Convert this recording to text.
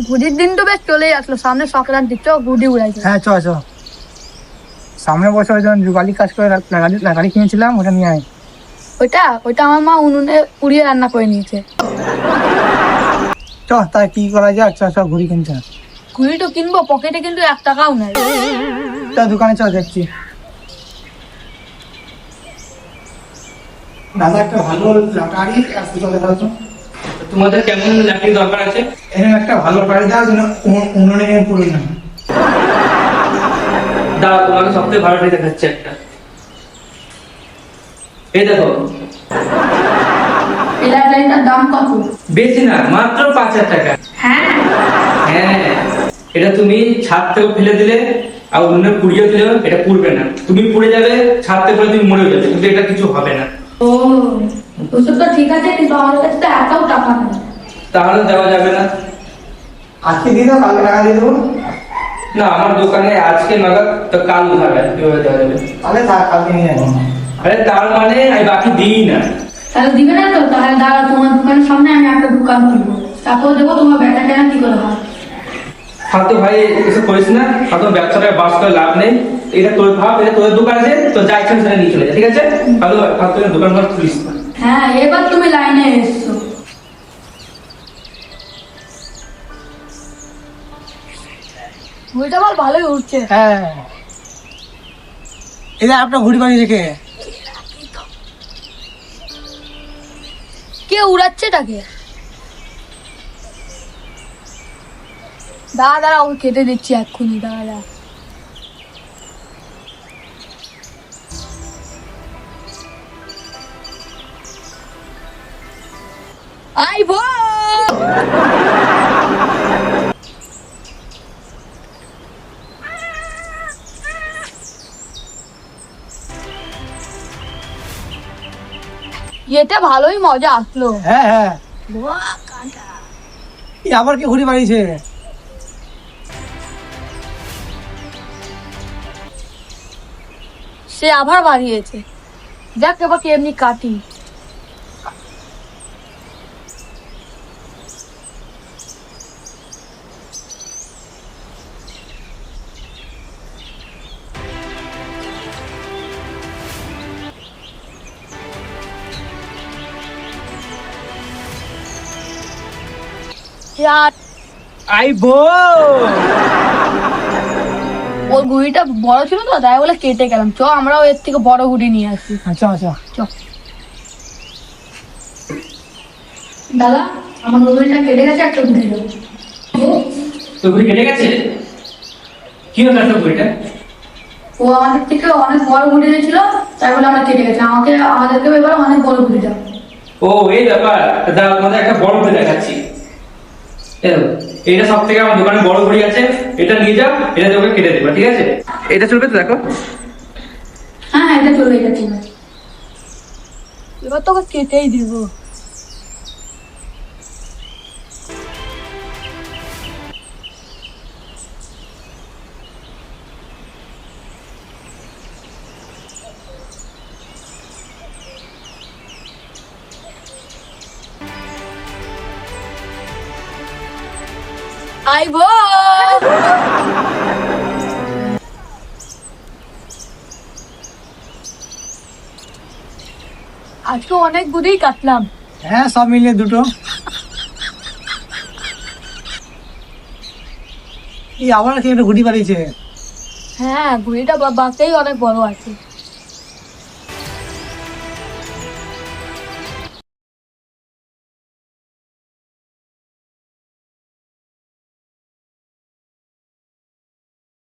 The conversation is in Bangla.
ঘুড়ির দিন তো বেশ চলেই আসলো, সামনে সংক্রান্তি, চ ঘুড়ি উড়াই। হ্যাঁ চ চ, সামনে বছর যখন যুগালি কাজ করে লাগালি কিনেছিলাম, ওটা নিয়ে আয়। ওইটা ওইটা আমার মা উনুনে পুড়িয়ে রান্না করে নিয়েছে। চ তাই কি করা যায়, চ চ ঘুড়ি কিনছে। ঘুড়ি তো কিনবো, পকেটে কিন্তু 1 টাকাও নাই। চ দোকানে চ, দেখছি। দাদা একটা ভালো লাটারি আসতে চলে গেল তো। তোমাদের কেমন লাকড়ি দরকার আছে? এরকম একটা ভালো লাটারি দাও যেন উনুনে পুড়ে না। দাও, তোমাকে সবথেকে ভালোটাই দেখাচ্ছে একটা। এই দেখো, এই লাইটারিটার দাম কত? বেশি না, মাত্র 5,000 টাকা। হ্যাঁ, হ্যাঁ, এটা তুমি ছাদ থেকে ফেলে দিলে আর উনুনে পুড়িয়ে দিলেও এটা পুড়বে না। তুমি পুড়ে যাবে, ছাদ থেকে ফেলে তুমি মরে যাবে, কিন্তু এটা কিছু হবে না। ও ওসব তো ঠিক আছে, কিন্তু আমার কাছে তো এতও টাকা নেই। তাহলে দেওয়া যাবে না। আজকে দিয়ে দাও, কালকে টাকা দিয়ে দেবো। না, আমার দোকানে আজকে নাগাদ তো কাল উঠাবে, কিভাবে দেওয়া যাবে? তাহলে থাক, কালকে নিয়ে যাবো। আরে তার মানে আমি বাকি দিই না। তাহলে দিবে না তো? তাহলে দাঁড়া, তোমার দোকানের সামনে আমি একটা দোকান খুলবো, তারপর দেবো তোমার বেটা কেনা কি করে হয়। ফালতু ভাই এসব করিস না, ফালতু ব্যবসাটা বাস করে লাভ নেই। এটা তোর ভাব, এটা তোর দোকান আছে, তো যা ইচ্ছা সেটা নিয়ে চলে যা, ঠিক আছে? ফালতু ফালতু দোকান ঘর খুলিস না। হ্যাঁ, এবার তুমি লাইনে এসছো। ঘুড়িটা বল ভালোই উঠছে। হ্যাঁ, এটা আপনার ঘুড়ি বানিয়ে রেখে। কে উড়াচ্ছে তাকে? দাঁড়া দাঁড়া, ওকে কেটে দিচ্ছি এক্ষুনি, দাঁড়া। আইবো এটা ভালোই মজা আসলো। হ্যাঁ হ্যাঁ, এ আবার কি ঘুড়ি বানিয়েছে? সে আবার বাড়িয়েছে। দেখ এবার কি এমনি কাটি। আইবো। ওর ঘুড়িটা বড় ছিল তো, তাই বলে কেটে গেলাম। চ আমরাও এর থেকে বড় ঘুড়ি নিয়ে আসি। আচ্ছা আচ্ছা, চ। দাদা, আমার ঘুড়িটা কেটে গেছে, একটা ঘুড়ি দেবো। তোর ঘুড়ি কেটে গেছে? কি হলো তোর ঘুড়িটা? ও আমাদের থেকে অনেক বড় ঘুড়ি দিয়েছিল, তাই বলে আমরা কেটে গেছে। আমাদেরকে এবার অনেক বড় ঘুড়ি দাও। ও এই ব্যাপার, দাঁড়া তোমাদের একটা বড় ঘুড়ি দেখাচ্ছি। এটা সব থেকে আমার দোকানে বড় ঘুড়ি আছে, এটা নিয়ে যাও, এটা তোকে কেটে দেবো, ঠিক আছে? এটা চলবে তো? দেখো, হ্যাঁ হ্যাঁ, এটা চলে গেছে। এবার তোকে কেটেই দেবো। আইবো আজকে অনেক গুড়িই কাটলাম। হ্যাঁ সব মিলিয়ে দুটো। এই আবার কি একটা ঘুড়ি বানিয়েছে? হ্যাঁ, ঘুড়িটা বাঁচতেই অনেক বড় আছে।